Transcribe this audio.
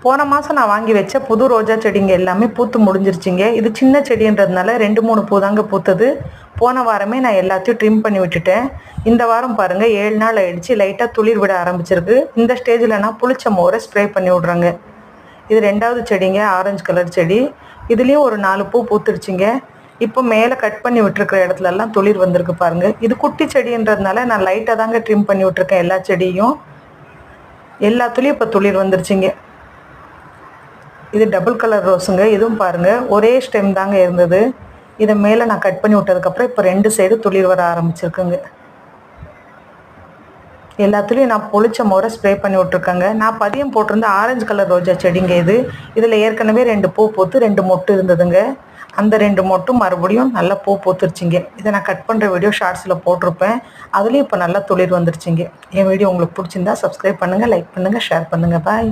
போன மாதம் நான் வாங்கி வச்ச புது ரோஜா செடிங்க எல்லாமே பூத்து முடிஞ்சிருச்சிங்க. இது சின்ன செடின்றதுனால 2-3 பூ தாங்க பூத்தது. போன வாரமே நான் எல்லாத்தையும் ட்ரிம் பண்ணி விட்டுட்டேன். இந்த வாரம் பாருங்கள் 7 நாள் ஆயிடுச்சு, லைட்டாக துளிர் விட ஆரம்பிச்சிருக்கு. இந்த ஸ்டேஜில் நான் புளிச்ச மோரை ஸ்ப்ரே பண்ணி விட்றேங்க. இது 2வது செடிங்க, ஆரஞ்சு கலர் செடி. இதுலேயும் ஒரு 4 பூ பூத்துருச்சுங்க. இப்போ மேலே கட் பண்ணி விட்டுருக்கிற இடத்துலலாம் துளிர் வந்திருக்கு பாருங்கள். இது குட்டி செடின்றதுனால நான் லைட்டாக தாங்க ட்ரிம் பண்ணி விட்ருக்கேன் எல்லா செடியும். எல்லாத்துலேயும் இப்போ துளிர் வந்துருச்சுங்க. இது டபுள் கலர் ரோஸுங்க. இதுவும் பாருங்கள் ஒரே ஸ்டெம் தாங்க இருந்தது. இதை மேலே நான் கட் பண்ணி விட்டதுக்கப்புறம் இப்போ 2 சைடு துளிர் வர ஆரம்பிச்சிருக்குங்க. எல்லாத்துலேயும் நான் புளிச்ச மோரை ஸ்ப்ரே பண்ணி விட்ருக்கேங்க. நான் பதியம் போட்டிருந்த ஆரஞ்சு கலர் ரோஜா செடிங்க இது. இதில் ஏற்கனவே 2 பூ பூத்து 2 மொட்டு இருந்ததுங்க. அந்த 2 மொட்டும் மறுபடியும் நல்லா பூ பூத்துருச்சிங்க. இதை நான் கட் பண்ணுற வீடியோ ஷார்ட்ஸில் போட்டிருப்பேன். அதுலேயும் இப்போ நல்லா துளிர் வந்துருச்சிங்க. என் வீடியோ உங்களுக்கு பிடிச்சிருந்தா சப்ஸ்கிரைப் பண்ணுங்கள், லைக் பண்ணுங்கள், ஷேர் பண்ணுங்கள். பாய்.